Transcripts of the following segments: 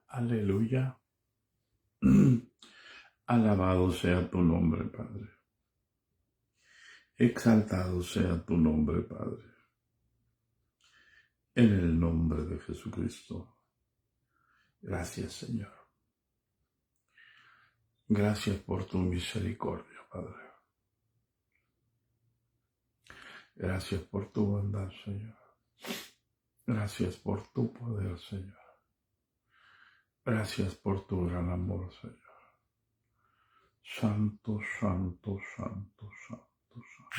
Aleluya. Alabado sea tu nombre, Padre. Exaltado sea tu nombre, Padre. En el nombre de Jesucristo. Gracias, Señor. Gracias por tu misericordia, Padre. Gracias por tu bondad, Señor. Gracias por tu poder, Señor. Gracias por tu gran amor, Señor. Santo, santo, santo, santo, santo.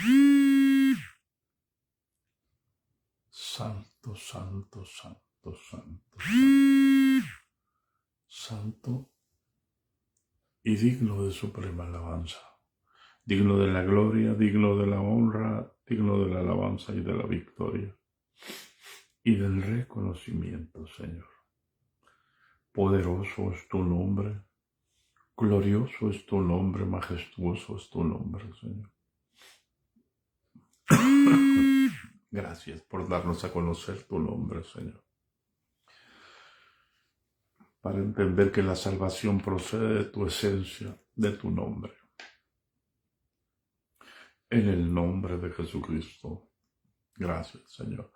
Santo, santo, santo, santo, santo. Santo y digno de suprema alabanza. Digno de la gloria, digno de la honra, digno de la alabanza y de la victoria. Y del reconocimiento, Señor. Poderoso es tu nombre. Glorioso es tu nombre, majestuoso es tu nombre, Señor. Gracias por darnos a conocer tu nombre, Señor. Para entender que la salvación procede de tu esencia, de tu nombre. En el nombre de Jesucristo. Gracias, Señor.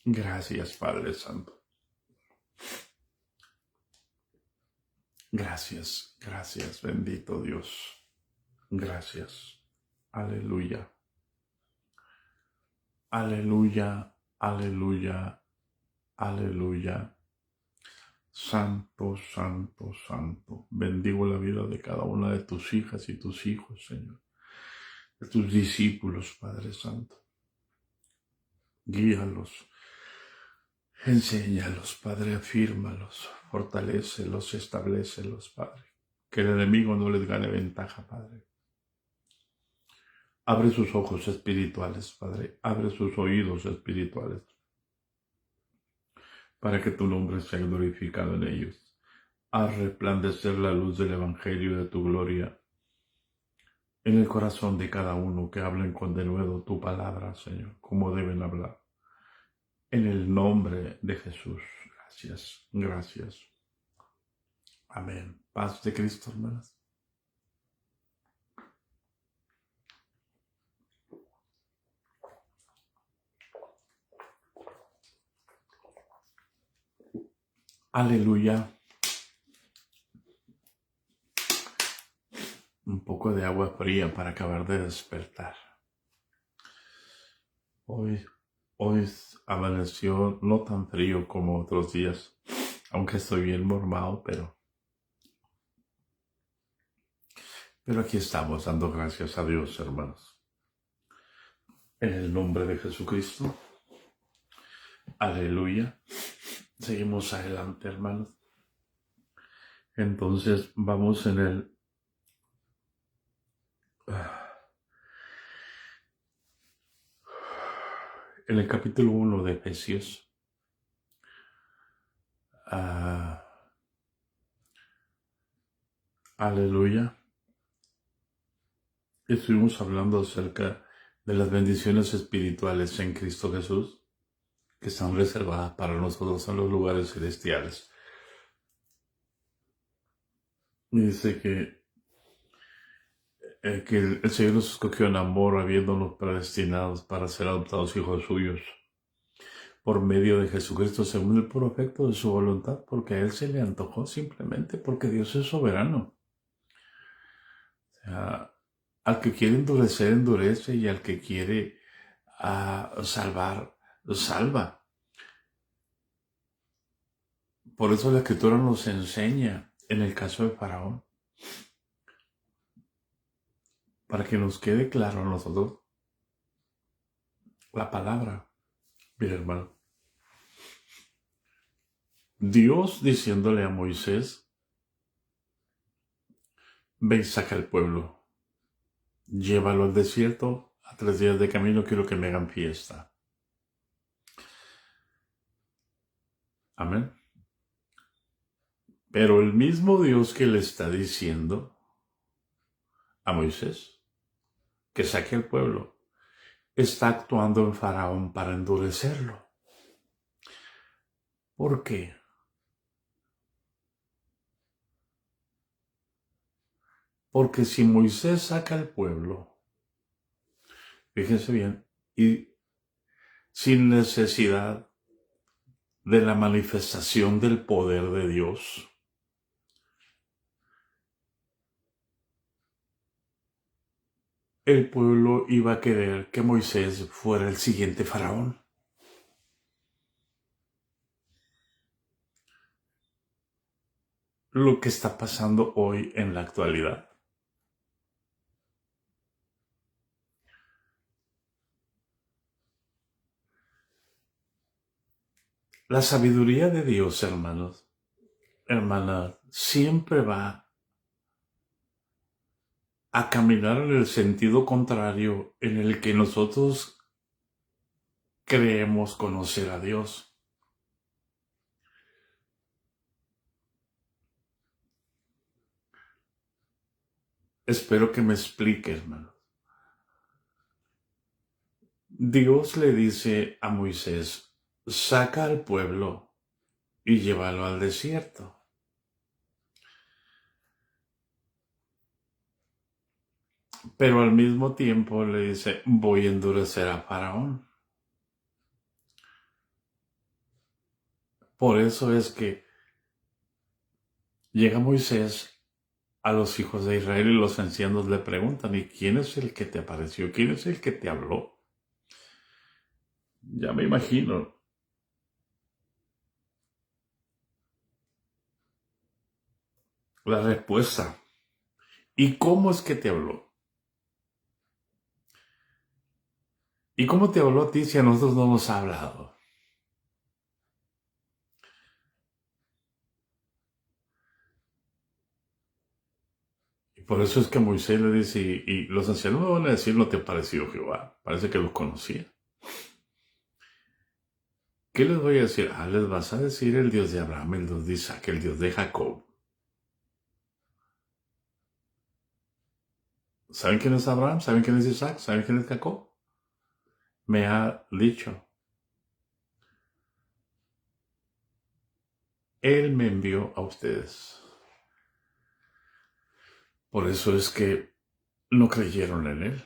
Gracias, Padre Santo. Gracias, gracias, bendito Dios. Gracias. Aleluya. Aleluya, aleluya, aleluya. Santo, santo, santo. Bendigo la vida de cada una de tus hijas y tus hijos, Señor. De tus discípulos, Padre Santo. Guíalos. Enséñalos, Padre, afírmalos. Fortalécelos, establécelos, Padre. Que el enemigo no les gane ventaja, Padre. Abre sus ojos espirituales, Padre. Abre sus oídos espirituales. Para que tu nombre sea glorificado en ellos. Haz resplandecer la luz del Evangelio de tu gloria en el corazón de cada uno, que hablen con denuedo tu palabra, Señor, como deben hablar. En el nombre de Jesús. Gracias, gracias. Amén. Paz de Cristo, hermanas. Aleluya. Un poco de agua fría para acabar de despertar. Hoy amaneció no tan frío como otros días, aunque estoy bien mormado, pero aquí estamos dando gracias a Dios, hermanos. En el nombre de Jesucristo. Aleluya. Seguimos adelante, hermanos. Entonces vamos en el capítulo 1 de Efesios. Aleluya. Estuvimos hablando acerca de las bendiciones espirituales en Cristo Jesús, que están reservadas para nosotros en los lugares celestiales. Y dice que el Señor nos escogió en amor, habiéndonos predestinados para ser adoptados hijos suyos, por medio de Jesucristo, según el puro afecto de su voluntad, porque a Él se le antojó, simplemente porque Dios es soberano. O sea, al que quiere endurecer, endurece, y al que quiere salvar, salva. Por eso la Escritura nos enseña en el caso de Faraón, para que nos quede claro a nosotros la palabra. Mira, hermano, Dios diciéndole a Moisés: ve y saca al pueblo, llévalo al desierto, a 3 días de camino quiero que me hagan fiesta. Amén. Pero el mismo Dios que le está diciendo a Moisés que saque al pueblo, está actuando en Faraón para endurecerlo. ¿Por qué? Porque si Moisés saca al pueblo, fíjense bien, y sin necesidad de la manifestación del poder de Dios, el pueblo iba a querer que Moisés fuera el siguiente faraón. Lo que está pasando hoy en la actualidad. La sabiduría de Dios, hermanos, hermanas, siempre va a caminar en el sentido contrario en el que nosotros creemos conocer a Dios. Espero que me explique, hermano. Dios le dice a Moisés, saca al pueblo y llévalo al desierto. Pero al mismo tiempo le dice, voy a endurecer a Faraón. Por eso es que llega Moisés a los hijos de Israel y los ancianos le preguntan, ¿y quién es el que te apareció? ¿Quién es el que te habló? Ya me imagino. La respuesta. ¿Y cómo es que te habló? ¿Y cómo te habló a ti si a nosotros no nos ha hablado? Y por eso es que Moisés le dice, y los ancianos me van a decir, no te pareció Jehová. Parece que los conocía. ¿Qué les voy a decir? Les vas a decir el Dios de Abraham, el Dios de Isaac, el Dios de Jacob. ¿Saben quién es Abraham? ¿Saben quién es Isaac? ¿Saben quién es Jacob? Me ha dicho. Él me envió a ustedes. Por eso es que no creyeron en él.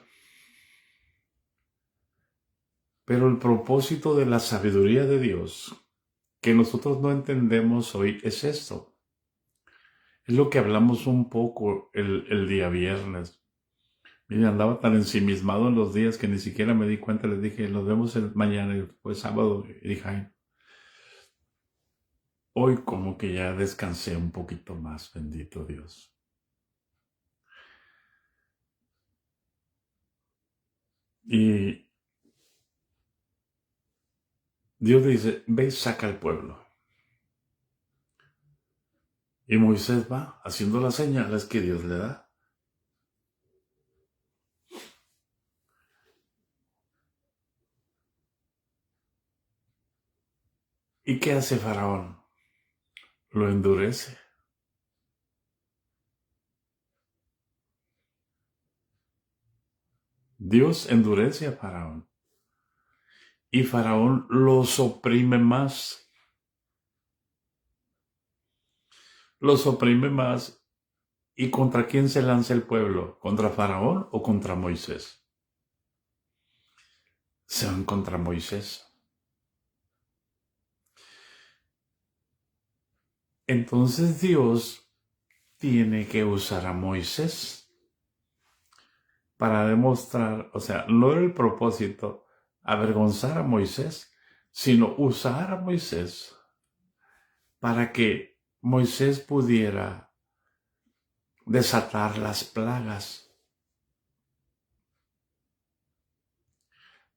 Pero el propósito de la sabiduría de Dios que nosotros no entendemos hoy es esto. Es lo que hablamos un poco el día viernes. Mire, andaba tan ensimismado en los días que ni siquiera me di cuenta. Les dije, nos vemos mañana y después sábado. Y dije, ay, hoy como que ya descansé un poquito más, bendito Dios. Y Dios dice, ve y saca al pueblo. Y Moisés va haciendo las señales que Dios le da. ¿Y qué hace Faraón? Lo endurece. Dios endurece a Faraón. Y Faraón los oprime más. Los oprime más. ¿Y contra quién se lanza el pueblo? ¿Contra Faraón o contra Moisés? Se van contra Moisés. Entonces Dios tiene que usar a Moisés para demostrar, o sea, no era el propósito avergonzar a Moisés, sino usar a Moisés para que Moisés pudiera desatar las plagas,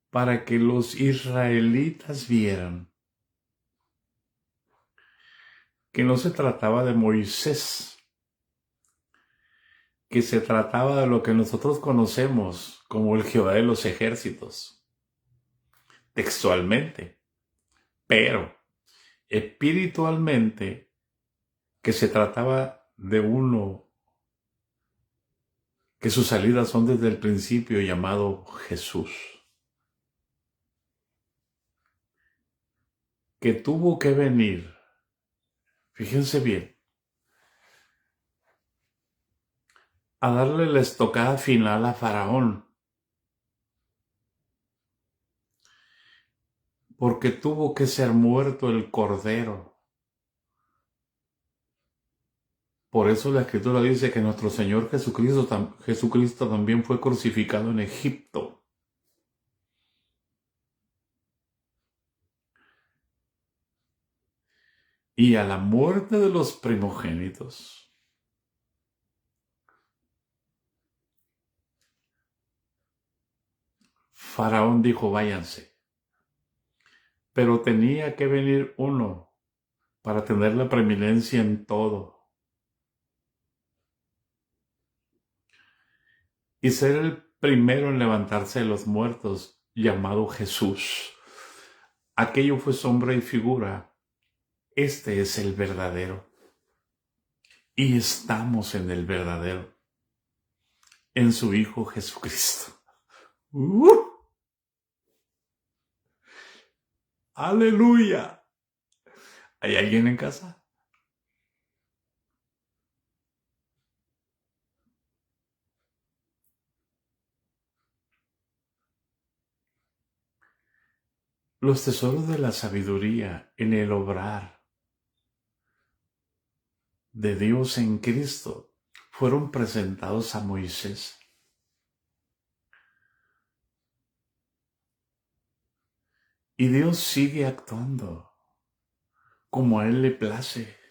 para que los israelitas vieran que no se trataba de Moisés, que se trataba de lo que nosotros conocemos como el Jehová de los ejércitos, textualmente, pero espiritualmente, que se trataba de uno que sus salidas son desde el principio, llamado Jesús. que tuvo que venir, fíjense bien, a darle la estocada final a Faraón, porque tuvo que ser muerto el cordero. Por eso la Escritura dice que nuestro Señor Jesucristo también fue crucificado en Egipto. Y a la muerte de los primogénitos, Faraón dijo, váyanse. Pero tenía que venir uno para tener la preeminencia en todo y ser el primero en levantarse de los muertos, llamado Jesús. Aquello fue sombra y figura. Este es el verdadero. Y estamos en el verdadero, en su Hijo Jesucristo. ¡Aleluya! ¿Hay alguien en casa? Los tesoros de la sabiduría en el obrar de Dios en Cristo fueron presentados a Moisés. Y Dios sigue actuando como a Él le place.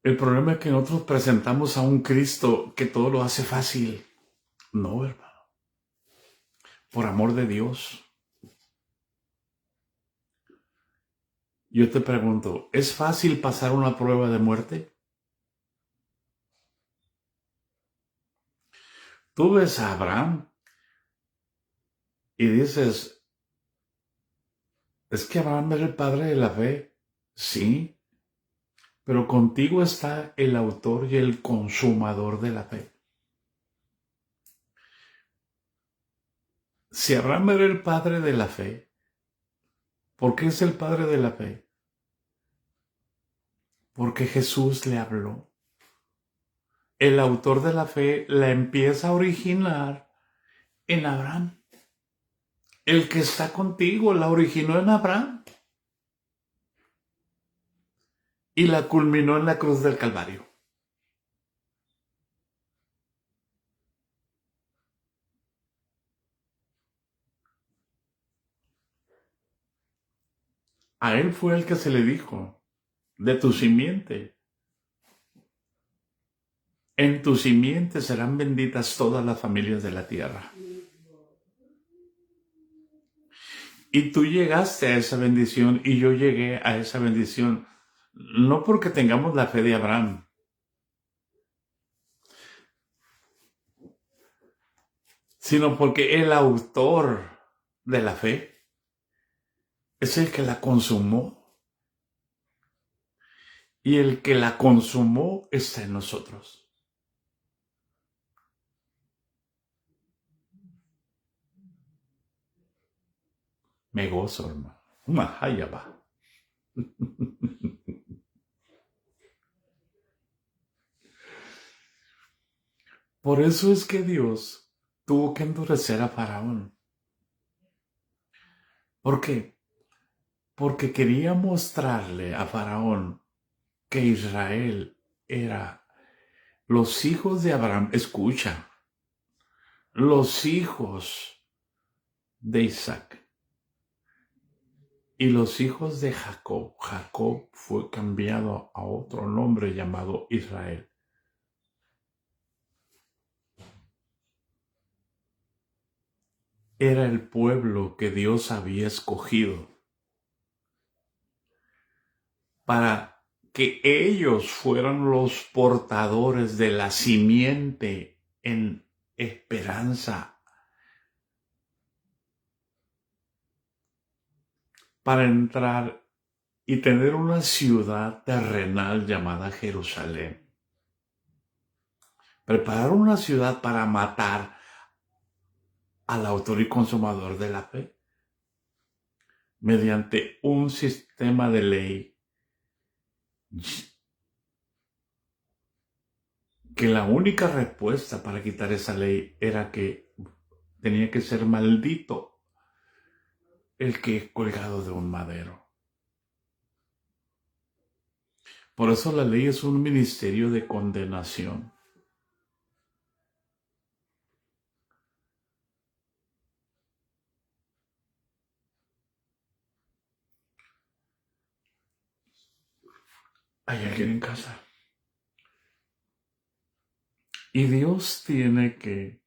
El problema es que nosotros presentamos a un Cristo que todo lo hace fácil. No, hermano. Por amor de Dios. Yo te pregunto, ¿es fácil pasar una prueba de muerte? Tú ves a Abraham y dices, ¿es que Abraham era el padre de la fe? Sí, pero contigo está el autor y el consumador de la fe. Si Abraham era el padre de la fe, ¿por qué es el padre de la fe? Porque Jesús le habló. El autor de la fe la empieza a originar en Abraham. El que está contigo la originó en Abraham y la culminó en la cruz del Calvario. A él fue el que se le dijo, de tu simiente. En tu simiente serán benditas todas las familias de la tierra. Y tú llegaste a esa bendición y yo llegué a esa bendición, no porque tengamos la fe de Abraham, sino porque el autor de la fe es el que la consumó. Y el que la consumó está en nosotros. Me gozo, hermano. Mahayaba. Por eso es que Dios tuvo que endurecer a Faraón. ¿Por qué? Porque quería mostrarle a Faraón que Israel era los hijos de Abraham. Escucha, los hijos de Isaac y los hijos de Jacob. Jacob fue cambiado a otro nombre llamado Israel. Era el pueblo que Dios había escogido para que ellos fueran los portadores de la simiente en esperanza, para entrar y tener una ciudad terrenal llamada Jerusalén. Preparar una ciudad para matar al autor y consumador de la fe mediante un sistema de ley que la única respuesta para quitar esa ley era que tenía que ser maldito el que es colgado de un madero. Por eso la ley es un ministerio de condenación. ¿Hay alguien en casa? Y Dios tiene que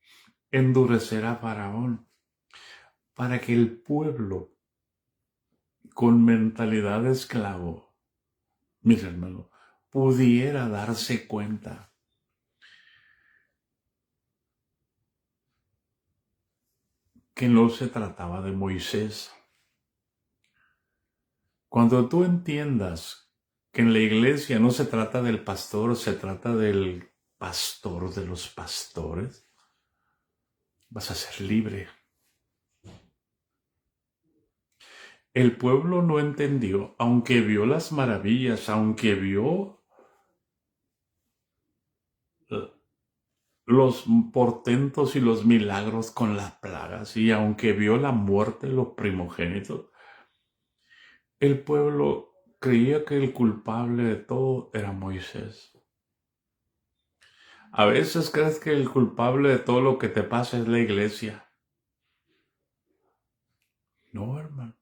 endurecer a Faraón para que el pueblo con mentalidad de esclavo, mira hermano, pudiera darse cuenta que no se trataba de Moisés. Cuando tú entiendas que en la iglesia no se trata del pastor, se trata del pastor de los pastores, vas a ser libre. El pueblo no entendió, aunque vio las maravillas, aunque vio los portentos y los milagros con las plagas, y aunque vio la muerte de los primogénitos, el pueblo creía que el culpable de todo era Moisés. A veces crees que el culpable de todo lo que te pasa es la iglesia. No, hermano.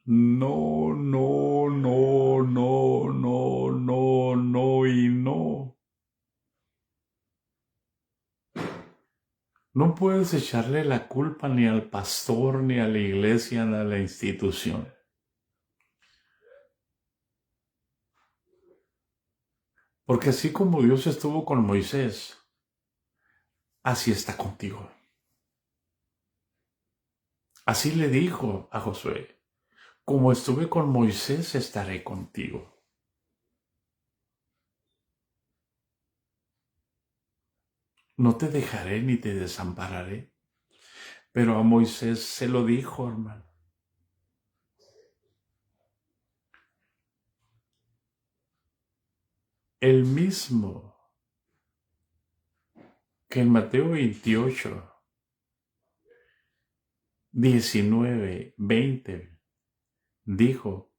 No, no, no, no, no, no, no y no. No puedes echarle la culpa ni al pastor, ni a la iglesia, ni a la institución. Porque así como Dios estuvo con Moisés, así está contigo. Así le dijo a Josué, como estuve con Moisés, estaré contigo. No te dejaré ni te desampararé. Pero a Moisés se lo dijo, hermano. El mismo que en Mateo 28, 19, 20, dijo,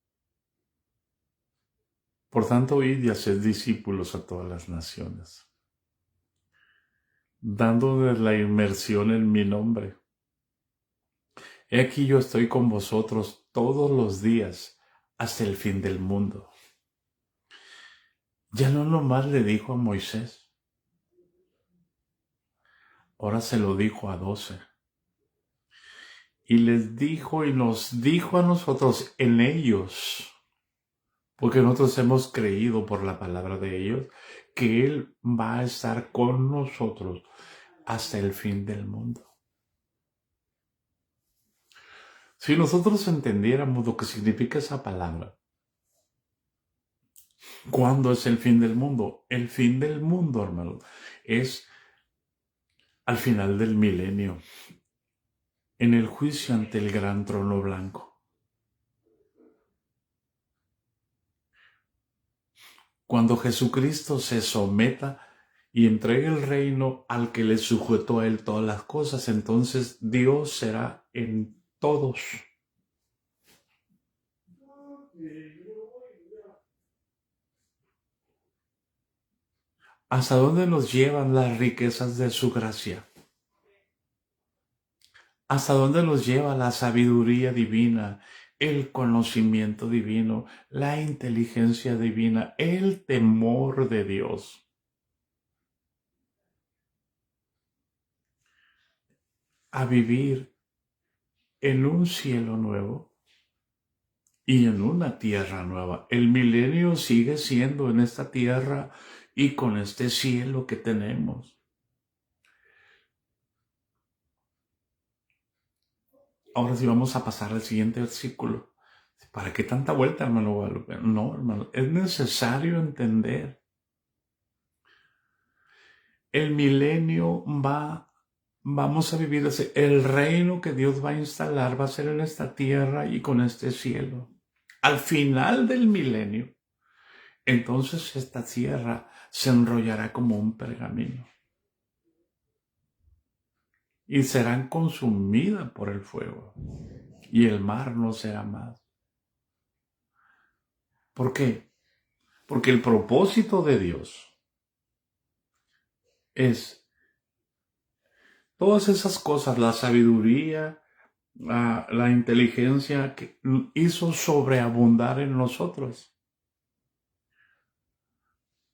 por tanto, id y haced discípulos a todas las naciones, dándoles la inmersión en mi nombre. He aquí yo estoy con vosotros todos los días hasta el fin del mundo. Ya no nomás le dijo a Moisés, ahora se lo dijo a 12. Y les dijo y nos dijo a nosotros en ellos, porque nosotros hemos creído por la palabra de ellos, que Él va a estar con nosotros hasta el fin del mundo. Si nosotros entendiéramos lo que significa esa palabra, ¿cuándo es el fin del mundo? El fin del mundo, hermano, es al final del milenio, en el juicio ante el gran trono blanco. Cuando Jesucristo se someta y entregue el reino al que le sujetó a él todas las cosas, entonces Dios será en todos. ¿Hasta dónde nos llevan las riquezas de su gracia? ¿Hasta dónde nos lleva la sabiduría divina, el conocimiento divino, la inteligencia divina, el temor de Dios? A vivir en un cielo nuevo y en una tierra nueva. El milenio sigue siendo en esta tierra y con este cielo que tenemos. Ahora sí vamos a pasar al siguiente versículo. ¿Para qué tanta vuelta, hermano Guadalupe? No, hermano, es necesario entender. El milenio vamos a vivir así. El reino que Dios va a instalar va a ser en esta tierra y con este cielo. Al final del milenio, entonces esta tierra se enrollará como un pergamino y será consumida por el fuego y el mar no será más. ¿Por qué? Porque el propósito de Dios es todas esas cosas, la sabiduría, la inteligencia que hizo sobreabundar en nosotros.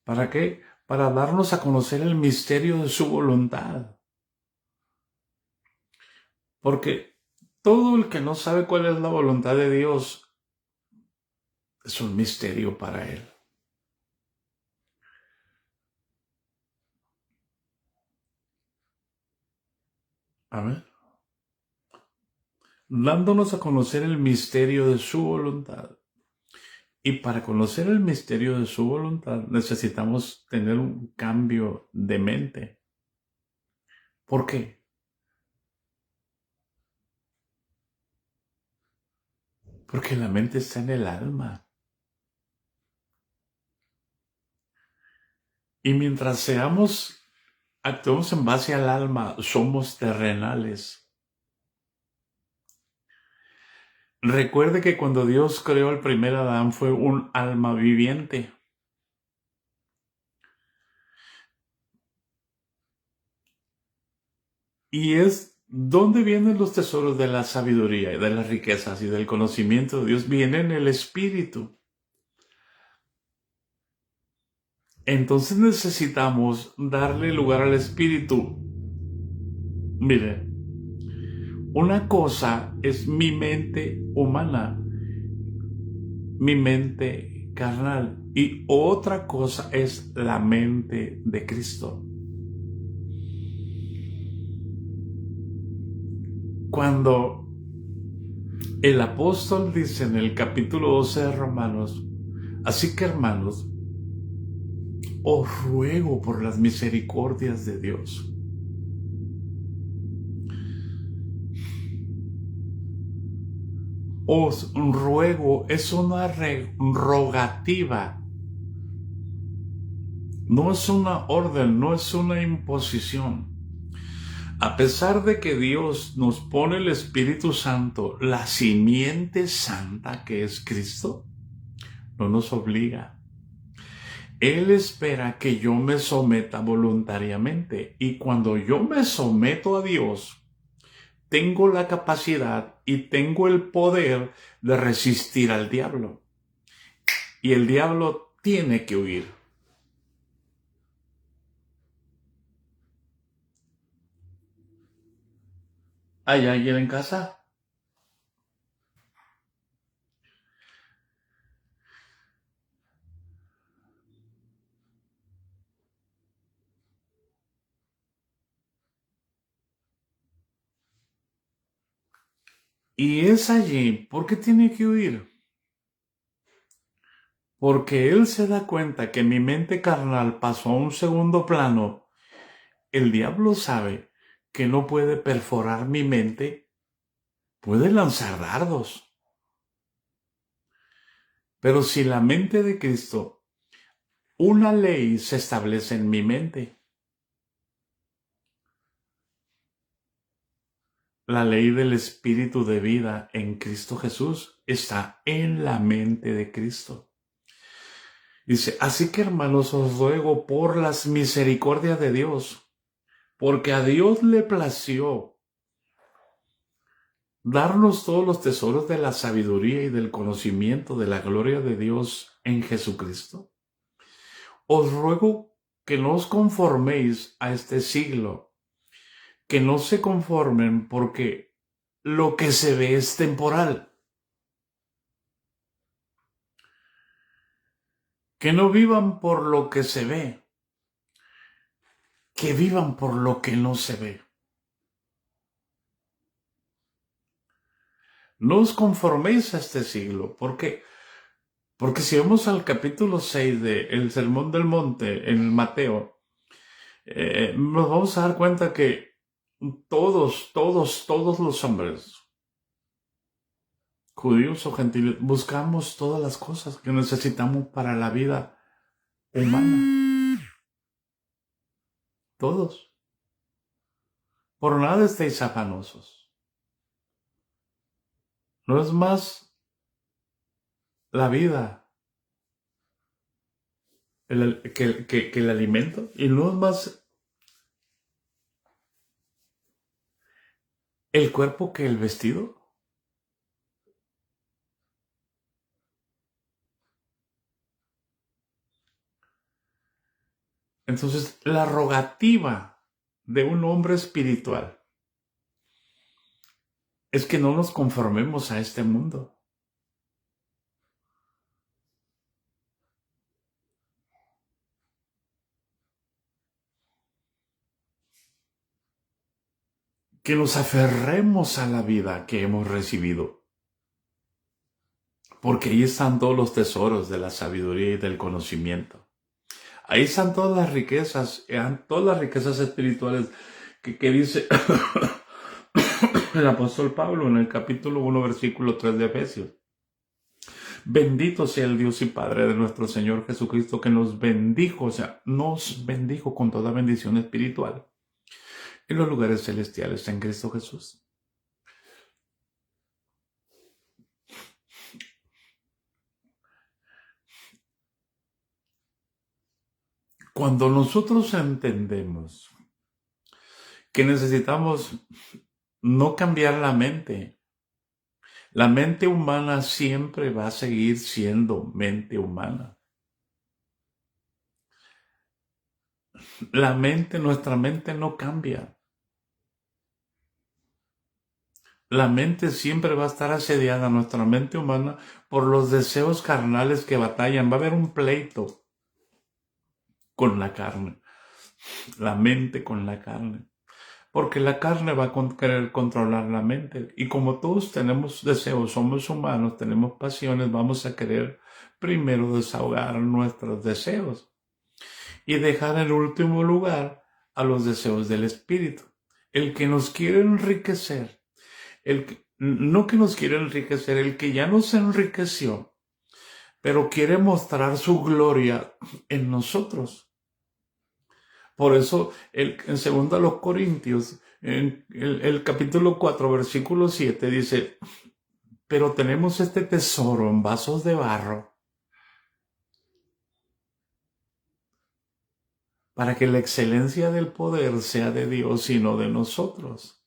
¿Para qué? Para darnos a conocer el misterio de su voluntad. Porque todo el que no sabe cuál es la voluntad de Dios es un misterio para él. Amén. Dándonos a conocer el misterio de su voluntad. Y para conocer el misterio de su voluntad necesitamos tener un cambio de mente. ¿Por qué? Porque la mente está en el alma. Y mientras actuemos en base al alma, somos terrenales. Recuerde que cuando Dios creó al primer Adán fue un alma viviente. Y es donde vienen los tesoros de la sabiduría y de las riquezas y del conocimiento de Dios. Viene en el espíritu. Entonces necesitamos darle lugar al espíritu. Mire, una cosa es mi mente humana, mi mente carnal, y otra cosa es la mente de Cristo. Cuando el apóstol dice en el capítulo 12 de Romanos, así que hermanos, os ruego por las misericordias de Dios. Os ruego es una rogativa. No es una orden, no es una imposición. A pesar de que Dios nos pone el Espíritu Santo, la simiente santa que es Cristo, no nos obliga. Él espera que yo me someta voluntariamente. Y cuando yo me someto a Dios, tengo la capacidad y tengo el poder de resistir al diablo. Y el diablo tiene que huir. ¿Hay alguien en casa? Y es allí. ¿Por qué tiene que huir? Porque él se da cuenta que mi mente carnal pasó a un segundo plano. El diablo sabe que no puede perforar mi mente, puede lanzar dardos. Pero si la mente de Cristo, una ley se establece en mi mente. La ley del espíritu de vida en Cristo Jesús está en la mente de Cristo. Dice, así que hermanos, os ruego por las misericordias de Dios, porque a Dios le plació darnos todos los tesoros de la sabiduría y del conocimiento de la gloria de Dios en Jesucristo. Os ruego que no os conforméis a este siglo, que no se conformen porque lo que se ve es temporal. Que no vivan por lo que se ve, que vivan por lo que no se ve. No os conforméis a este siglo. ¿Por qué? Porque si vamos al capítulo 6 de El Sermón del Monte en Mateo, nos vamos a dar cuenta que todos los hombres, judíos o gentiles, buscamos todas las cosas que necesitamos para la vida humana. Todos. Por nada estéis afanosos. No es más la vida que el alimento, y no es más el cuerpo que el vestido. Entonces, la rogativa de un hombre espiritual es que no nos conformemos a este mundo. Que nos aferremos a la vida que hemos recibido. Porque ahí están todos los tesoros de la sabiduría y del conocimiento. Ahí están todas las riquezas espirituales que dice el apóstol Pablo en el capítulo 1, versículo 3 de Efesios. Bendito sea el Dios y Padre de nuestro Señor Jesucristo, que nos bendijo, o sea, nos bendijo con toda bendición espiritual en los lugares celestiales en Cristo Jesús. Cuando nosotros entendemos que necesitamos no cambiar la mente humana siempre va a seguir siendo mente humana. Nuestra mente no cambia. La mente siempre va a estar asediada, nuestra mente humana, por los deseos carnales que batallan. Va a haber un pleito con la carne, la mente con la carne. Porque la carne va a querer controlar la mente. Y como todos tenemos deseos, somos humanos, tenemos pasiones, vamos a querer primero desahogar nuestros deseos y dejar en último lugar a los deseos del espíritu. El que nos quiere enriquecer, no que nos quiere enriquecer, el que ya nos enriqueció, pero quiere mostrar su gloria en nosotros. Por eso, en 2 Corintios, en el capítulo 4, versículo 7, dice, pero tenemos este tesoro en vasos de barro, para que la excelencia del poder sea de Dios y no de nosotros.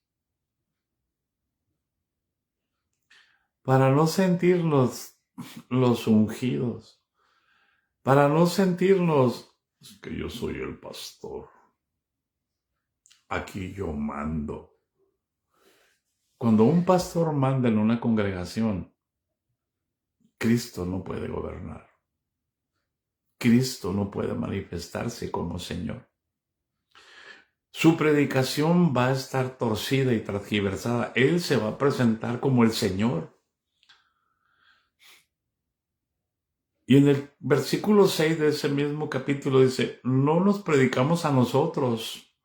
Para no sentirnos los ungidos, para no sentirnos que yo soy el pastor, aquí yo mando. Cuando un pastor manda en una congregación, Cristo no puede gobernar. Cristo no puede manifestarse como Señor. Su predicación va a estar torcida y transgiversada. Él se va a presentar como el Señor. Y en el versículo 6 de ese mismo capítulo dice, no nos predicamos a nosotros,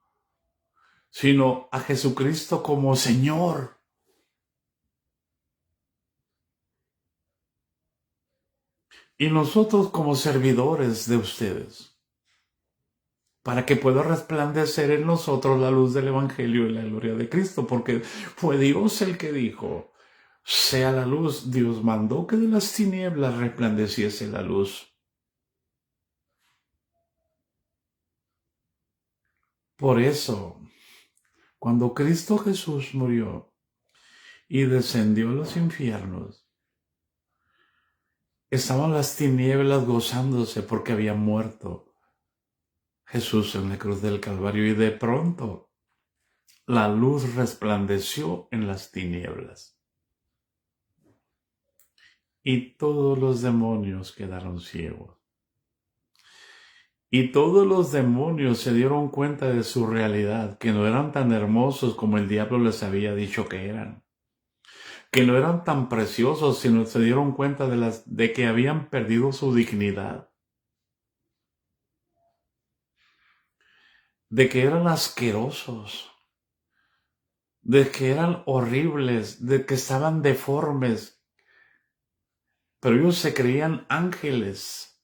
sino a Jesucristo como Señor. Y nosotros como servidores de ustedes, para que pueda resplandecer en nosotros la luz del Evangelio y la gloria de Cristo, porque fue Dios el que dijo, sea la luz. Dios mandó que de las tinieblas resplandeciese la luz. Por eso, cuando Cristo Jesús murió y descendió a los infiernos, estaban las tinieblas gozándose porque había muerto Jesús en la cruz del Calvario, y de pronto la luz resplandeció en las tinieblas y todos los demonios quedaron ciegos. Y todos los demonios se dieron cuenta de su realidad, que no eran tan hermosos como el diablo les había dicho que eran, que no eran tan preciosos, sino se dieron cuenta de que habían perdido su dignidad, de que eran asquerosos, de que eran horribles, de que estaban deformes, pero ellos se creían ángeles.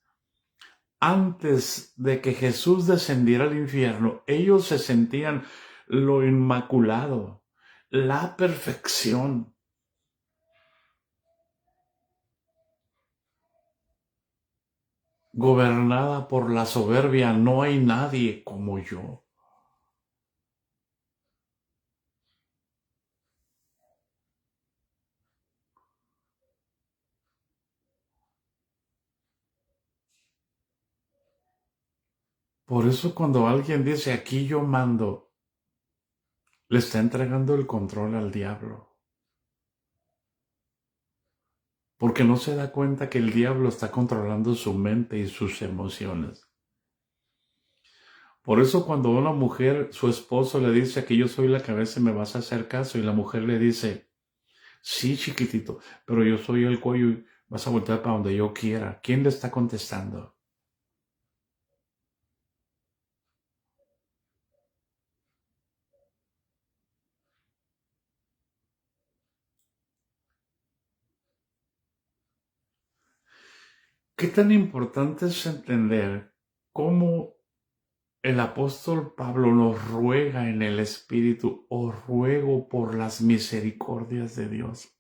Antes de que Jesús descendiera al infierno, ellos se sentían lo inmaculado, la perfección. Gobernada por la soberbia, no hay nadie como yo. Por eso cuando alguien dice aquí yo mando, le está entregando el control al diablo. Porque no se da cuenta que el diablo está controlando su mente y sus emociones. Por eso cuando una mujer, su esposo le dice que yo soy la cabeza y me vas a hacer caso, y la mujer le dice, sí, chiquitito, pero yo soy el cuello y vas a voltear para donde yo quiera. ¿Quién le está contestando? ¿Qué tan importante es entender cómo el apóstol Pablo nos ruega en el Espíritu, os ruego por las misericordias de Dios?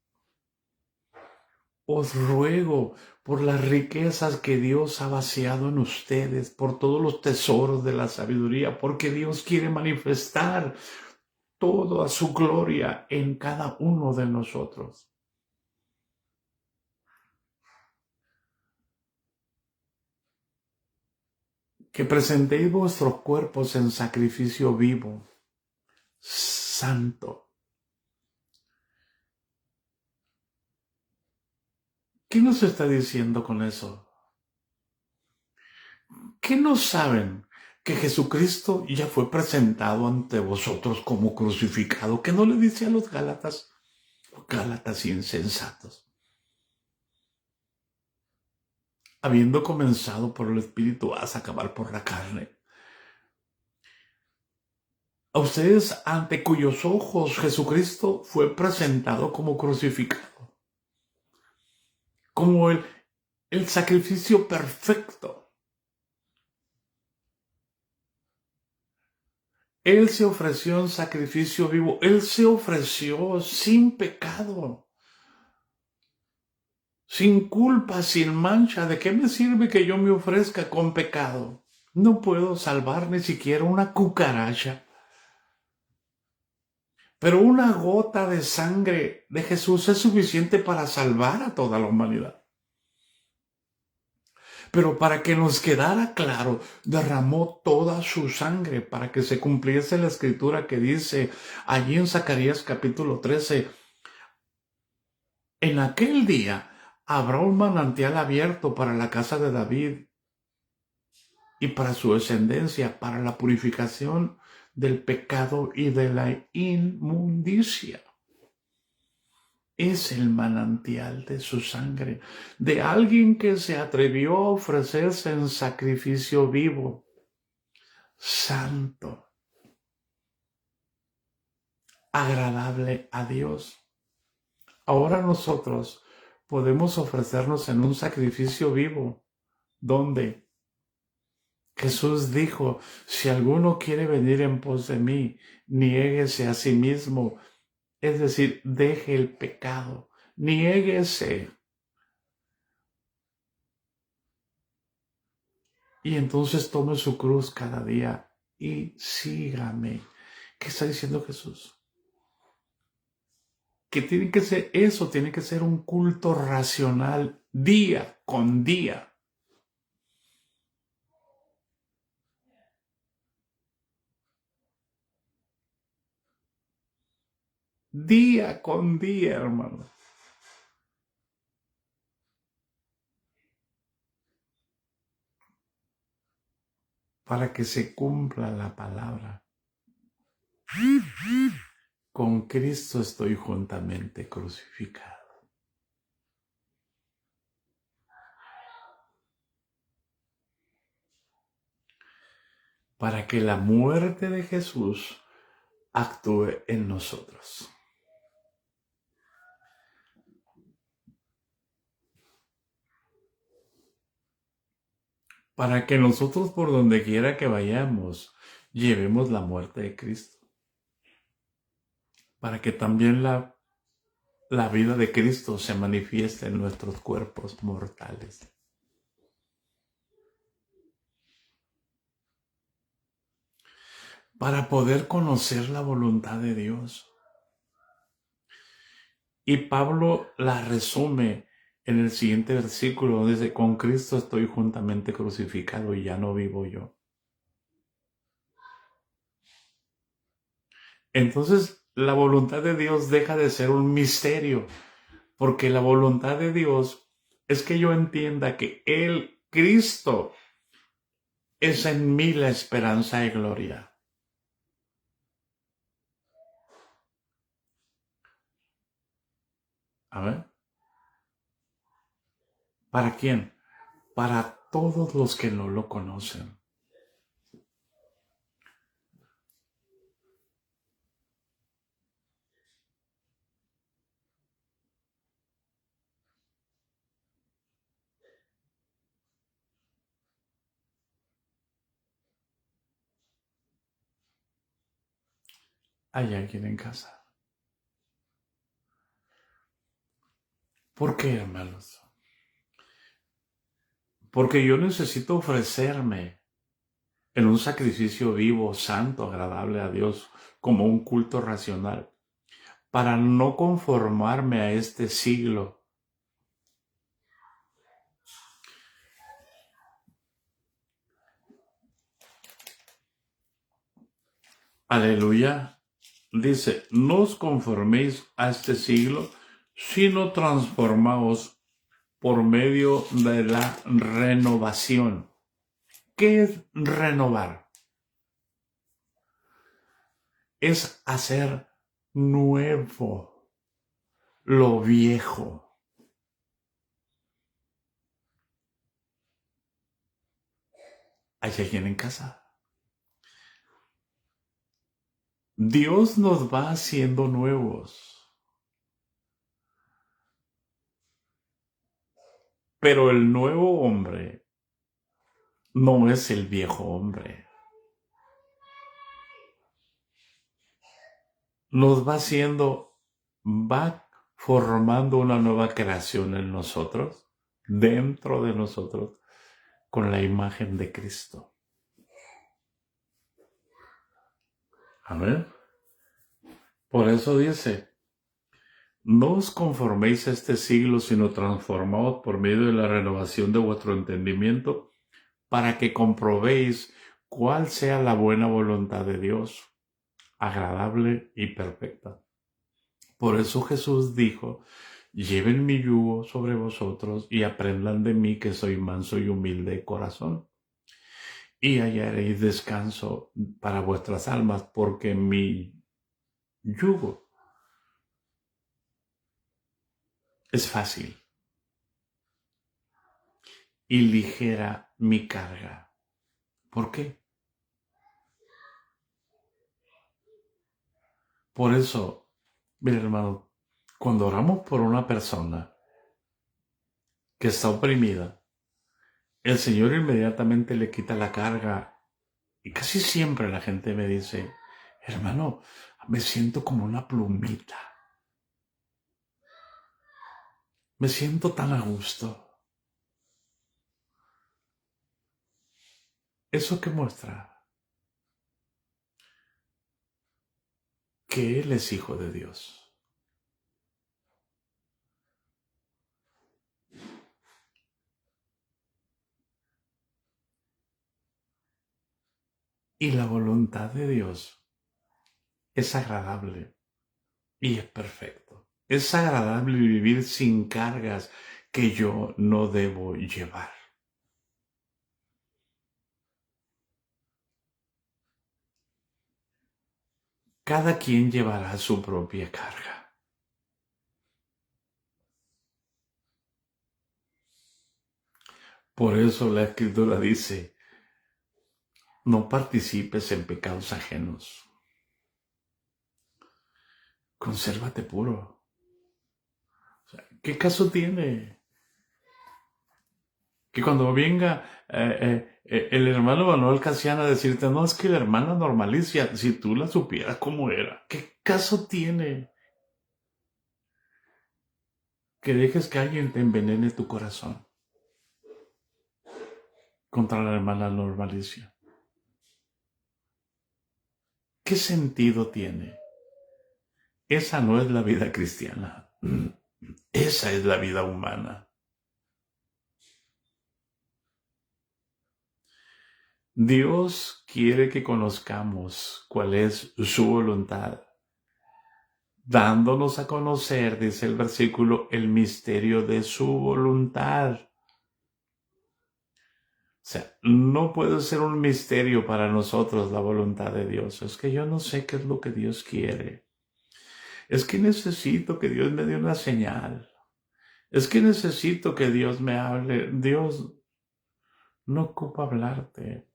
Os ruego por las riquezas que Dios ha vaciado en ustedes, por todos los tesoros de la sabiduría, porque Dios quiere manifestar toda su gloria en cada uno de nosotros. Que presentéis vuestros cuerpos en sacrificio vivo, santo. ¿Qué nos está diciendo con eso? ¿Qué no saben? Que Jesucristo ya fue presentado ante vosotros como crucificado. ¿Qué no le dice a los Gálatas? Gálatas insensatos. Habiendo comenzado por el Espíritu, vas a acabar por la carne. A ustedes ante cuyos ojos Jesucristo fue presentado como crucificado, como el sacrificio perfecto. Él se ofreció en sacrificio vivo, Él se ofreció sin pecado, sin culpa, sin mancha. ¿De qué me sirve que yo me ofrezca con pecado? No puedo salvar ni siquiera una cucaracha. Pero una gota de sangre de Jesús es suficiente para salvar a toda la humanidad. Pero para que nos quedara claro, derramó toda su sangre para que se cumpliese la escritura que dice allí en Zacarías capítulo 13, en aquel día habrá un manantial abierto para la casa de David y para su descendencia, para la purificación del pecado y de la inmundicia. Es el manantial de su sangre, de alguien que se atrevió a ofrecerse en sacrificio vivo, santo, agradable a Dios. Ahora nosotros podemos ofrecernos en un sacrificio vivo, donde Jesús dijo, si alguno quiere venir en pos de mí, niéguese a sí mismo, es decir, deje el pecado, niéguese. Y entonces tome su cruz cada día y sígame. ¿Qué está diciendo Jesús? Que tiene que ser eso, tiene que ser un culto racional día con día. Día con día, hermano. Para que se cumpla la palabra. con Cristo estoy juntamente crucificado. Para que la muerte de Jesús actúe en nosotros. Para que nosotros por donde quiera que vayamos, llevemos la muerte de Cristo. Para que también la vida de Cristo se manifieste en nuestros cuerpos mortales. Para poder conocer la voluntad de Dios. Y Pablo la resume en el siguiente versículo, donde dice, con Cristo estoy juntamente crucificado y ya no vivo yo. Entonces, la voluntad de Dios deja de ser un misterio, porque la voluntad de Dios es que yo entienda que Él, Cristo, es en mí la esperanza y gloria. A ver. ¿Para quién? Para todos los que no lo conocen. Hay alguien en casa. ¿Por qué, hermanos? Porque yo necesito ofrecerme en un sacrificio vivo, santo, agradable a Dios, como un culto racional, para no conformarme a este siglo. Aleluya. Dice, no os conforméis a este siglo, sino transformaos por medio de la renovación. ¿Qué es renovar? Es hacer nuevo lo viejo. ¿Hay alguien en casa? Dios nos va haciendo nuevos. Pero el nuevo hombre no es el viejo hombre. Nos va haciendo, va formando una nueva creación en nosotros, dentro de nosotros, con la imagen de Cristo. Amén. Por eso dice, no os conforméis a este siglo, sino transformaos por medio de la renovación de vuestro entendimiento, para que comprobéis cuál sea la buena voluntad de Dios, agradable y perfecta. Por eso Jesús dijo, lleven mi yugo sobre vosotros y aprendan de mí que soy manso y humilde de corazón. Y hallaréis descanso para vuestras almas, porque mi yugo es fácil y ligera mi carga. ¿Por qué? Por eso, mire hermano, cuando oramos por una persona que está oprimida, el Señor inmediatamente le quita la carga. Y casi siempre la gente me dice, hermano, me siento como una plumita. Me siento tan a gusto. ¿Eso qué muestra? Que Él es hijo de Dios. Y la voluntad de Dios es agradable y es perfecto. Es agradable vivir sin cargas que yo no debo llevar. cada quien llevará su propia carga. Por eso la Escritura dice, no participes en pecados ajenos. Consérvate puro. O sea, ¿qué caso tiene que cuando venga el hermano Manuel Casiano a decirte, no, es que la hermana Normalicia, si tú la supieras cómo era, ¿qué caso tiene que dejes que alguien te envenene tu corazón contra la hermana Normalicia? ¿Qué sentido tiene? Esa no es la vida cristiana. Esa es la vida humana. Dios quiere que conozcamos cuál es su voluntad, dándonos a conocer, dice el versículo, el misterio de su voluntad. O sea, no puede ser un misterio para nosotros la voluntad de Dios. Es que yo no sé qué es lo que Dios quiere. Es que necesito que Dios me dé una señal. Es que necesito que Dios me hable. Dios no ocupa hablarte.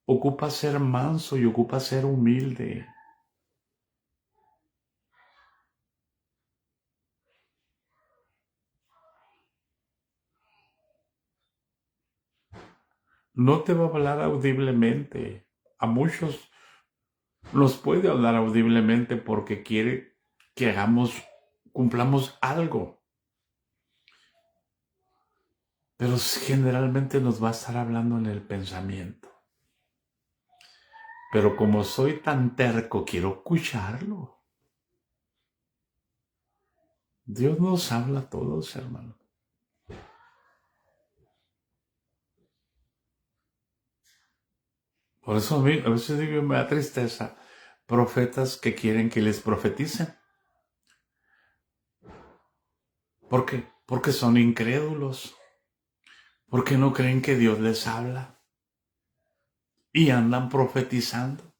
Ocupa ser manso y ocupa ser humilde. No te va a hablar audiblemente. A muchos nos puede hablar audiblemente porque quiere que cumplamos algo. Pero generalmente nos va a estar hablando en el pensamiento. Pero como soy tan terco, quiero escucharlo. Dios nos habla a todos, hermano. Por eso a veces digo, me da tristeza profetas que quieren que les profeticen. ¿Por qué? Porque son incrédulos. Porque no creen que Dios les habla. Y andan profetizando.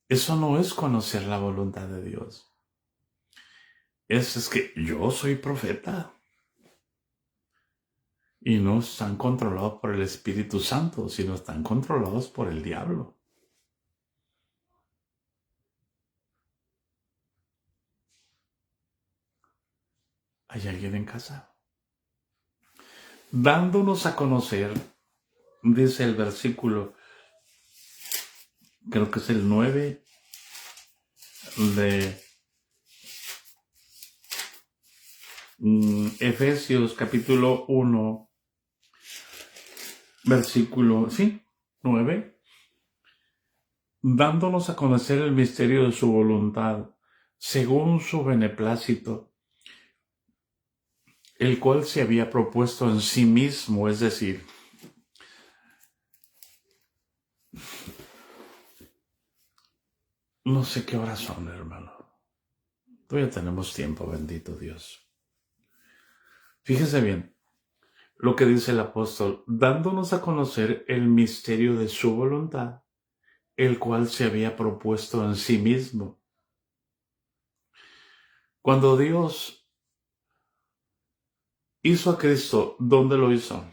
Eso no es conocer la voluntad de Dios. Es que yo soy profeta. Y no están controlados por el Espíritu Santo, sino están controlados por el diablo. ¿Hay alguien en casa? Dándonos a conocer, dice el versículo, creo que es el 9 de Efesios capítulo 1, versículo, 9, dándonos a conocer el misterio de su voluntad, según su beneplácito, el cual se había propuesto en sí mismo, es decir, no sé qué horas son, hermano. Todavía tenemos tiempo, bendito Dios. Fíjese bien lo que dice el apóstol, dándonos a conocer el misterio de su voluntad, el cual se había propuesto en sí mismo. Cuando Dios hizo a Cristo, ¿dónde lo hizo?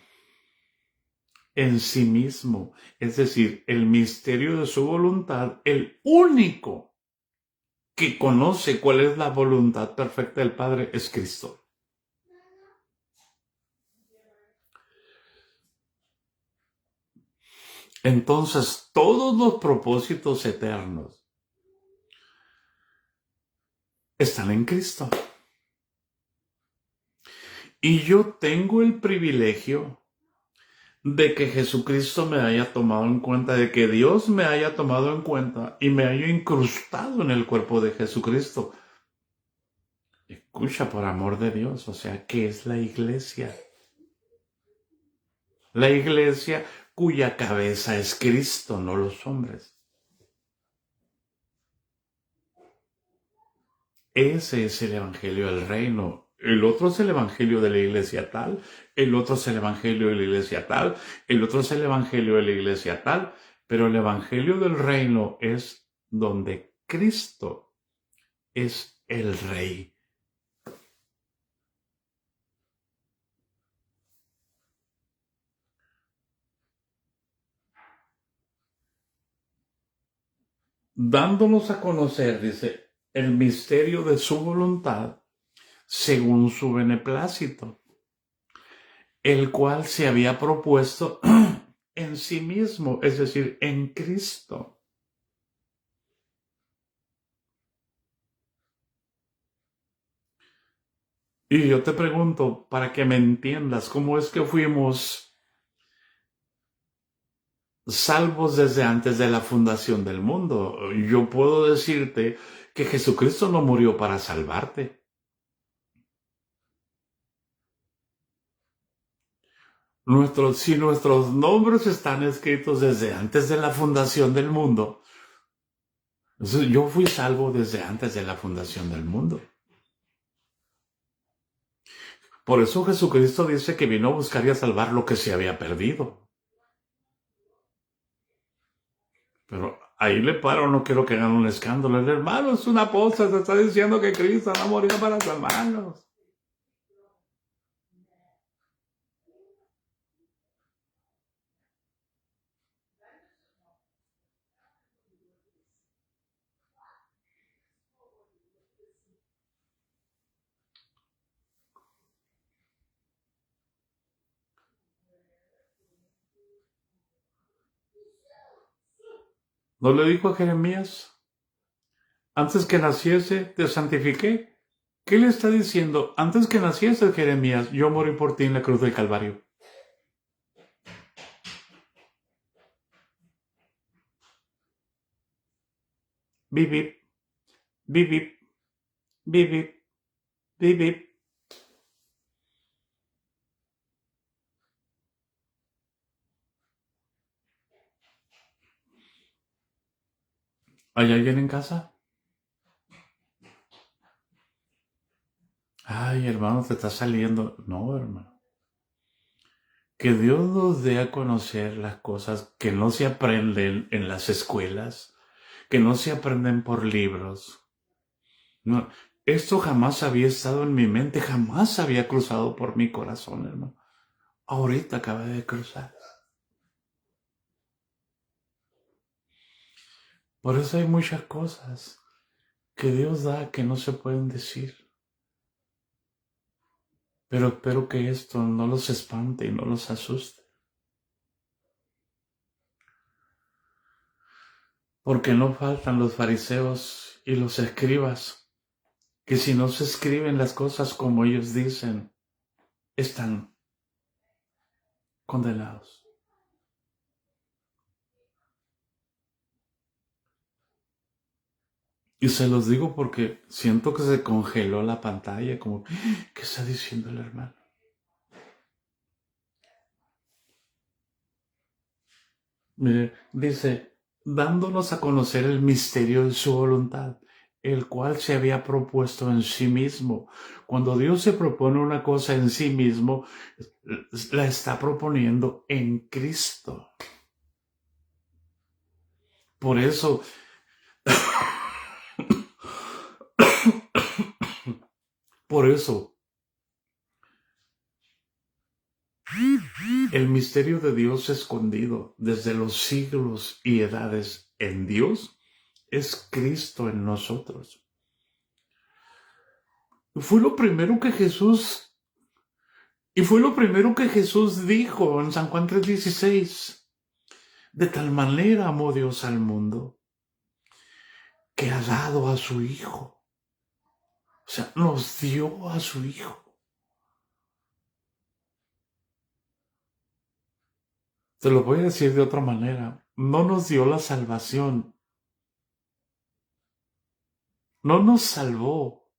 En sí mismo. Es decir, el misterio de su voluntad, el único que conoce cuál es la voluntad perfecta del Padre es Cristo. Entonces, todos los propósitos eternos están en Cristo. Y yo tengo el privilegio de que Jesucristo me haya tomado en cuenta, de que Dios me haya tomado en cuenta y me haya incrustado en el cuerpo de Jesucristo. Escucha, por amor de Dios, o sea, ¿qué es la iglesia? La iglesia cuya cabeza es Cristo, no los hombres. Ese es el evangelio del reino. el otro es el evangelio de la iglesia tal, el otro es el evangelio de la iglesia tal, el otro es el evangelio de la iglesia tal, pero el evangelio del reino es donde Cristo es el rey. Dándonos a conocer, dice, el misterio de su voluntad según su beneplácito, el cual se había propuesto en sí mismo, es decir, en Cristo. Y yo te pregunto, para que me entiendas, ¿cómo es que fuimos salvos desde antes de la fundación del mundo? Yo puedo decirte que Jesucristo no murió para salvarte. Si nuestros nombres están escritos desde antes de la fundación del mundo, entonces yo fui salvo desde antes de la fundación del mundo. Por eso Jesucristo dice que vino a buscar y a salvar lo que se había perdido. Pero ahí le paro, no quiero que hagan un escándalo. El hermano es una posa, se está diciendo que Cristo no murió para salvarnos. ¿No le dijo a Jeremías? Antes que naciese, te santifiqué. ¿Qué le está diciendo? Antes que naciese, Jeremías, yo morí por ti en la cruz del Calvario. Bip, bip, bip, bip, bip, bip, bip. ¿Hay alguien en casa? Ay, hermano, te está saliendo. No, hermano. Que Dios nos dé a conocer las cosas que no se aprenden en las escuelas, que no se aprenden por libros. No, esto jamás había estado en mi mente, jamás había cruzado por mi corazón, hermano. Ahorita acaba de cruzar. Por eso hay muchas cosas que Dios da que no se pueden decir. Pero espero que esto no los espante y no los asuste. Porque no faltan los fariseos y los escribas, que si no se escriben las cosas como ellos dicen, están condenados. Y se los digo porque siento que se congeló la pantalla, como, ¿qué está diciendo el hermano? Mire, dice, dándonos a conocer el misterio de su voluntad, el cual se había propuesto en sí mismo. Cuando Dios se propone una cosa en sí mismo, la está proponiendo en Cristo. Por eso, por eso, el misterio de Dios escondido desde los siglos y edades en Dios es Cristo en nosotros. Fue lo primero que Jesús dijo en San Juan 3:16. De tal manera amó Dios al mundo que ha dado a su Hijo. O sea, nos dio a su Hijo. Te lo voy a decir de otra manera. No nos dio la salvación. No nos salvó.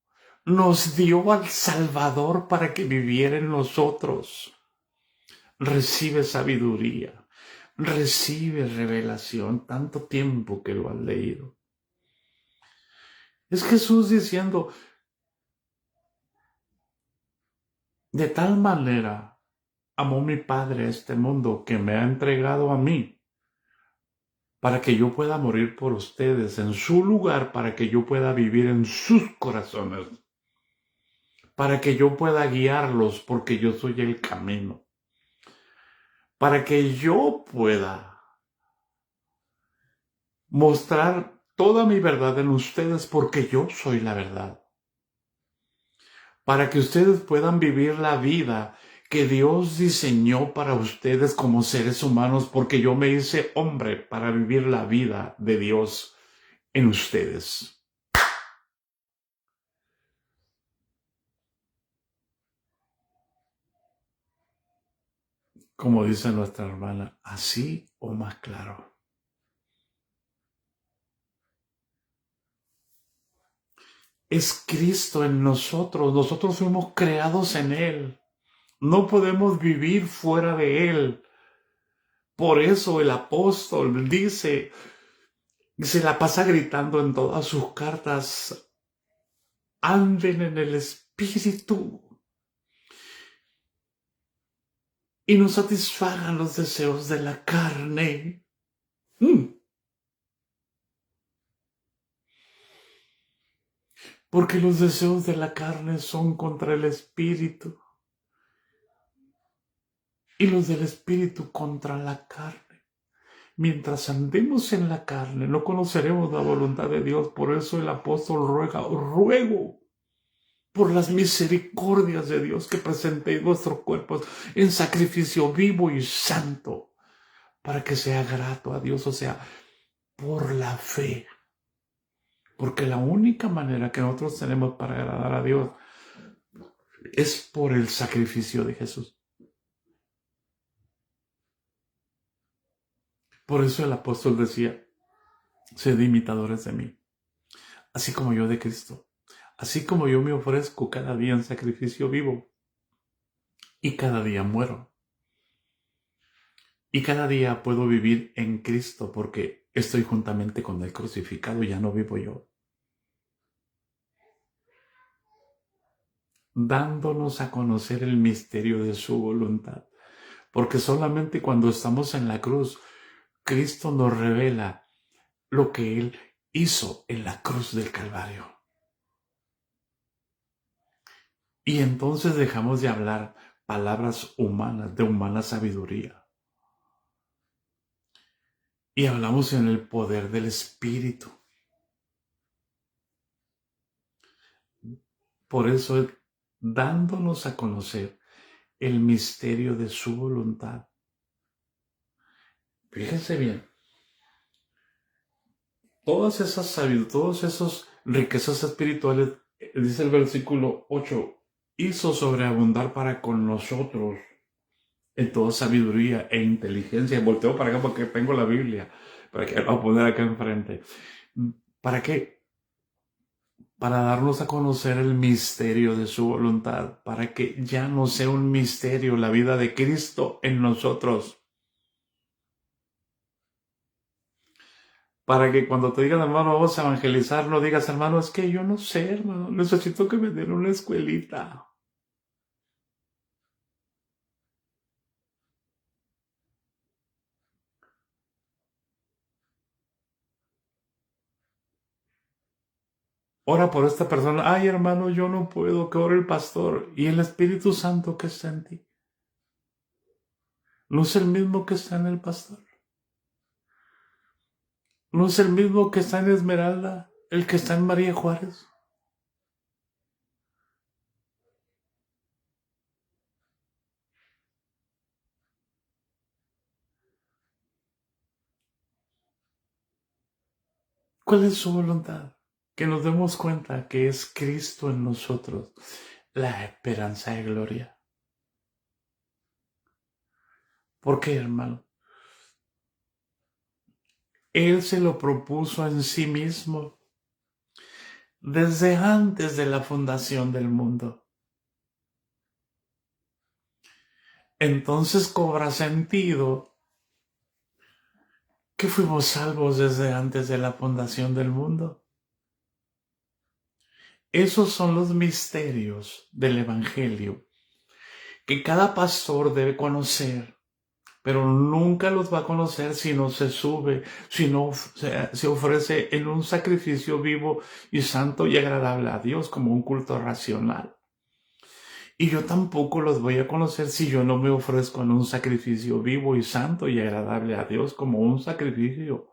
Nos dio al Salvador para que viviera en nosotros. Recibe sabiduría. Recibe revelación. Tanto tiempo que lo has leído. Es Jesús diciendo, De tal manera amó mi Padre este mundo que me ha entregado a mí para que yo pueda morir por ustedes en su lugar, para que yo pueda vivir en sus corazones, para que yo pueda guiarlos porque yo soy el camino, para que yo pueda mostrar toda mi verdad en ustedes porque yo soy la verdad, para que ustedes puedan vivir la vida que Dios diseñó para ustedes como seres humanos, porque yo me hice hombre para vivir la vida de Dios en ustedes. Como dice nuestra hermana, así o más claro. Es Cristo en nosotros. Nosotros fuimos creados en Él. No podemos vivir fuera de Él. Por eso el apóstol dice, se la pasa gritando en todas sus cartas, anden en el Espíritu y no satisfagan los deseos de la carne. Porque los deseos de la carne son contra el Espíritu y los del Espíritu contra la carne. Mientras andemos en la carne, no conoceremos la voluntad de Dios. Por eso el apóstol ruego por las misericordias de Dios que presentéis vuestros cuerpos en sacrificio vivo y santo, para que sea grato a Dios, o sea, por la fe. Porque la única manera que nosotros tenemos para agradar a Dios es por el sacrificio de Jesús. Por eso el apóstol decía, sed imitadores de mí, así como yo de Cristo, así como yo me ofrezco cada día en sacrificio vivo y cada día muero. Y cada día puedo vivir en Cristo porque estoy juntamente con Él crucificado, ya no vivo yo. Dándonos a conocer el misterio de su voluntad. Porque solamente cuando estamos en la cruz, Cristo nos revela lo que Él hizo en la cruz del Calvario. Y entonces dejamos de hablar palabras humanas, de humana sabiduría. Y hablamos en el poder del Espíritu. Por eso, dándonos a conocer el misterio de su voluntad. Fíjense bien, todas esas riquezas espirituales, dice el versículo 8, hizo sobreabundar para con nosotros en toda sabiduría e inteligencia. Volteo para acá porque tengo la Biblia, para que la voy a poner acá enfrente. ¿Para qué? Para darnos a conocer el misterio de su voluntad, para que ya no sea un misterio la vida de Cristo en nosotros. Para que cuando te digan, hermano, vamos a evangelizar, no digas, hermano, es que yo no sé, hermano, necesito que me den una escuelita. Ora por esta persona. Ay, hermano, yo no puedo, que ore el pastor. ¿Y el Espíritu Santo que está en ti? ¿No es el mismo que está en el pastor? ¿No es el mismo que está en Esmeralda, el que está en María Juárez? ¿Cuál es su voluntad? Que nos demos cuenta que es Cristo en nosotros, la esperanza de gloria. ¿Por qué, hermano? Él se lo propuso en sí mismo desde antes de la fundación del mundo. Entonces cobra sentido que fuimos salvos desde antes de la fundación del mundo. Esos son los misterios del Evangelio que cada pastor debe conocer, pero nunca los va a conocer si no se sube, si no se ofrece en un sacrificio vivo y santo y agradable a Dios como un culto racional. Y yo tampoco los voy a conocer si yo no me ofrezco en un sacrificio vivo y santo y agradable a Dios como un sacrificio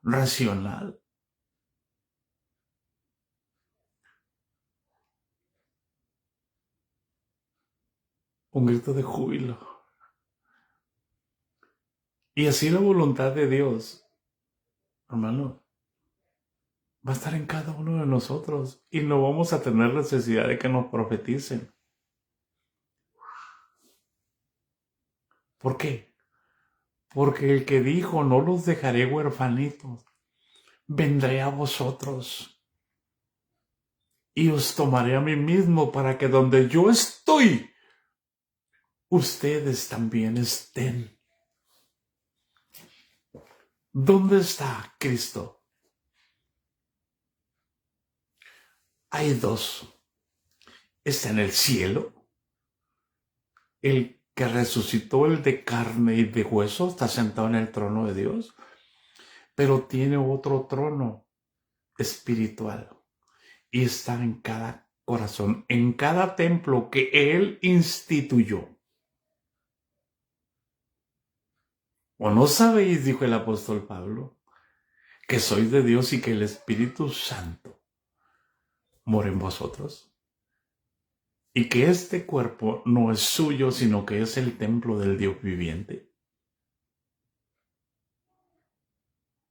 racional. Un grito de júbilo. Y así la voluntad de Dios, hermano, va a estar en cada uno de nosotros y no vamos a tener necesidad de que nos profeticen. ¿Por qué? Porque el que dijo, no los dejaré huerfanitos, vendré a vosotros y os tomaré a mí mismo para que donde yo estoy, ustedes también estén. ¿Dónde está Cristo? Hay dos. Está en el cielo. El que resucitó, el de carne y de hueso, está sentado en el trono de Dios, pero tiene otro trono espiritual y está en cada corazón, en cada templo que Él instituyó. ¿O no sabéis, dijo el apóstol Pablo, que sois de Dios y que el Espíritu Santo mora en vosotros? Y que este cuerpo no es suyo, sino que es el templo del Dios viviente,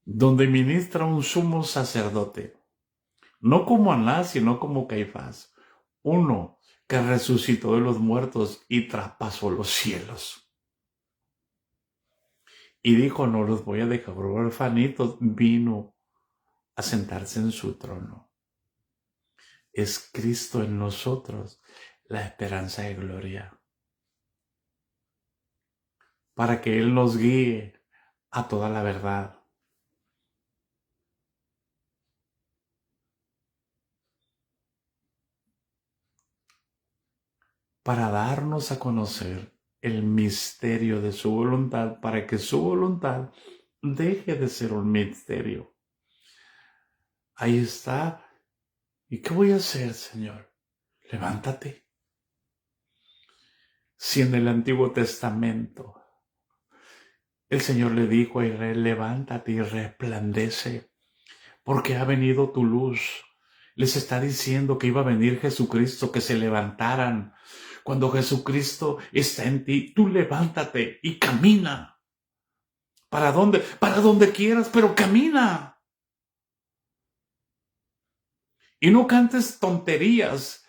donde ministra un sumo sacerdote, no como Anás, sino como Caifás, uno que resucitó de los muertos y traspasó los cielos. Y dijo, no los voy a dejar huérfanitos, vino a sentarse en su trono. Es Cristo en nosotros, la esperanza de gloria, para que Él nos guíe a toda la verdad. Para darnos a conocer el misterio de su voluntad, para que su voluntad deje de ser un misterio. Ahí está. ¿Y qué voy a hacer, Señor? Levántate. Si en el Antiguo Testamento el Señor le dijo a Israel, levántate y resplandece, porque ha venido tu luz. Les está diciendo que iba a venir Jesucristo, que se levantaran. Cuando Jesucristo está en ti, tú levántate y camina. ¿Para dónde? Para donde quieras, pero camina. Y no cantes tonterías.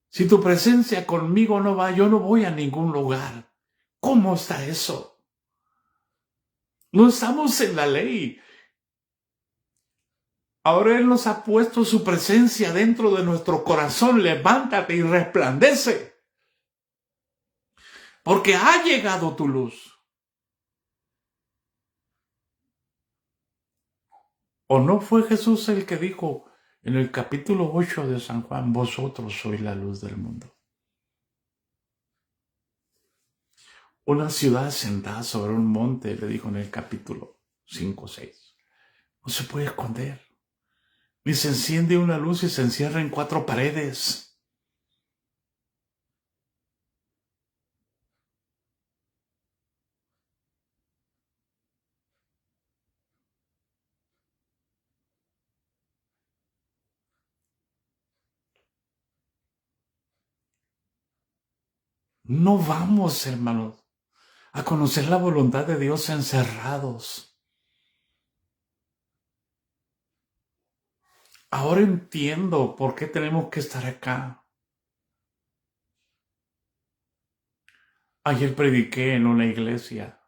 Si tu presencia conmigo no va, yo no voy a ningún lugar. ¿Cómo está eso? No estamos en la ley. Ahora Él nos ha puesto su presencia dentro de nuestro corazón. Levántate y resplandece. Porque ha llegado tu luz. ¿O no fue Jesús el que dijo en el capítulo 8 de San Juan, vosotros sois la luz del mundo? Una ciudad sentada sobre un monte, le dijo en el capítulo 5 o 6. No se puede esconder. Ni se enciende una luz y se encierra en 4 paredes. No vamos, hermanos, a conocer la voluntad de Dios encerrados. Ahora entiendo por qué tenemos que estar acá. Ayer prediqué en una iglesia.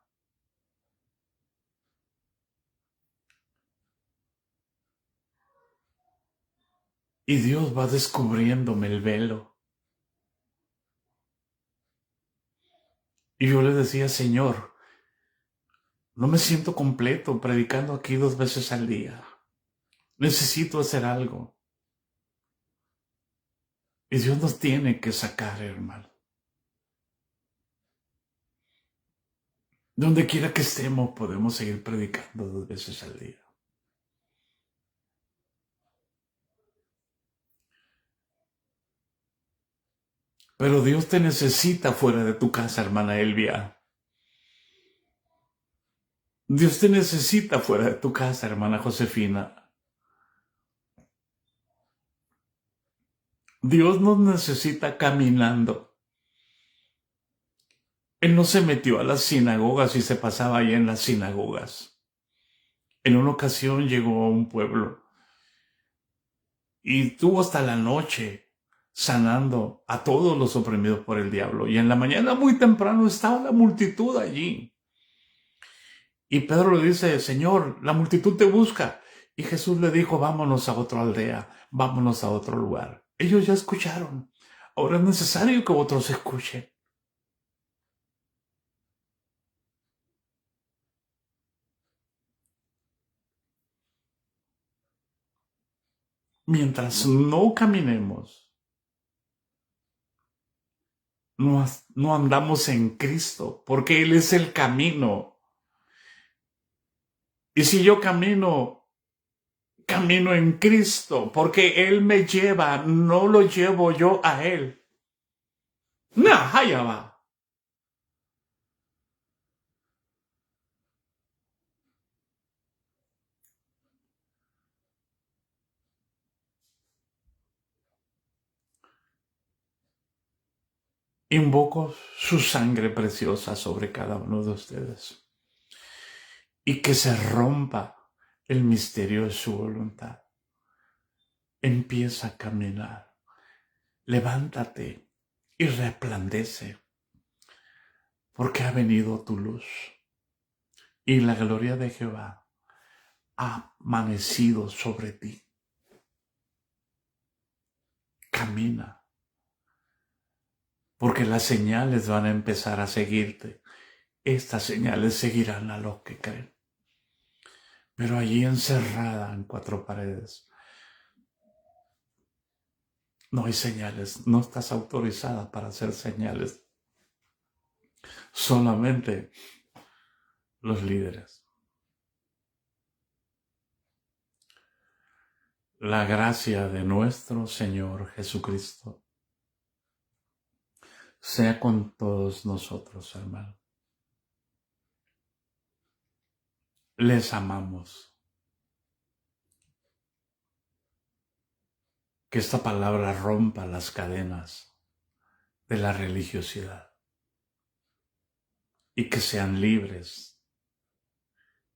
Y Dios va descubriéndome el velo. Y yo le decía, Señor, no me siento completo predicando aquí 2 veces al día. Necesito hacer algo. Y Dios nos tiene que sacar, hermano. Donde quiera que estemos, podemos seguir predicando 2 veces al día. Pero Dios te necesita fuera de tu casa, hermana Elvia. Dios te necesita fuera de tu casa, hermana Josefina. Dios nos necesita caminando. Él no se metió a las sinagogas y se pasaba ahí en las sinagogas. En una ocasión llegó a un pueblo y tuvo hasta la noche sanando a todos los oprimidos por el diablo. Y en la mañana muy temprano estaba la multitud allí. Y Pedro le dice, Señor, la multitud te busca. Y Jesús le dijo, vámonos a otra aldea, vámonos a otro lugar. Ellos ya escucharon. Ahora es necesario que otros escuchen. Mientras no caminemos, no andamos en Cristo, porque Él es el camino. Y si yo camino en Cristo, porque Él me lleva, no lo llevo yo a Él. Allá va. Invoco su sangre preciosa sobre cada uno de ustedes y que se rompa el misterio de su voluntad. Empieza a caminar, levántate y resplandece, porque ha venido tu luz y la gloria de Jehová ha amanecido sobre ti. Camina, porque las señales van a empezar a seguirte. Estas señales seguirán a los que creen. Pero allí encerrada en 4 paredes, no hay señales, no estás autorizada para hacer señales. Solamente los líderes. La gracia de nuestro Señor Jesucristo sea con todos nosotros, hermano. Les amamos. Que esta palabra rompa las cadenas de la religiosidad y que sean libres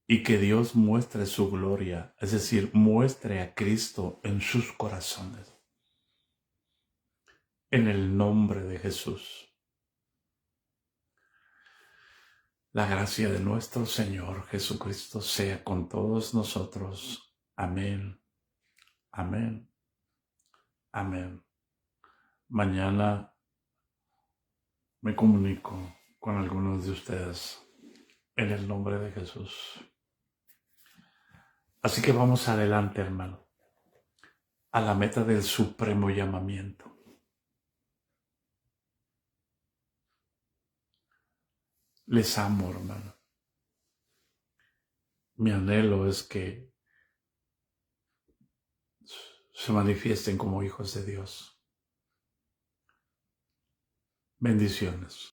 y que Dios muestre su gloria, es decir, muestre a Cristo en sus corazones. En el nombre de Jesús. La gracia de nuestro Señor Jesucristo sea con todos nosotros. Amén. Amén. Amén. Mañana me comunico con algunos de ustedes en el nombre de Jesús. Así que vamos adelante, hermano, a la meta del supremo llamamiento. Les amo, hermano. Mi anhelo es que se manifiesten como hijos de Dios. Bendiciones.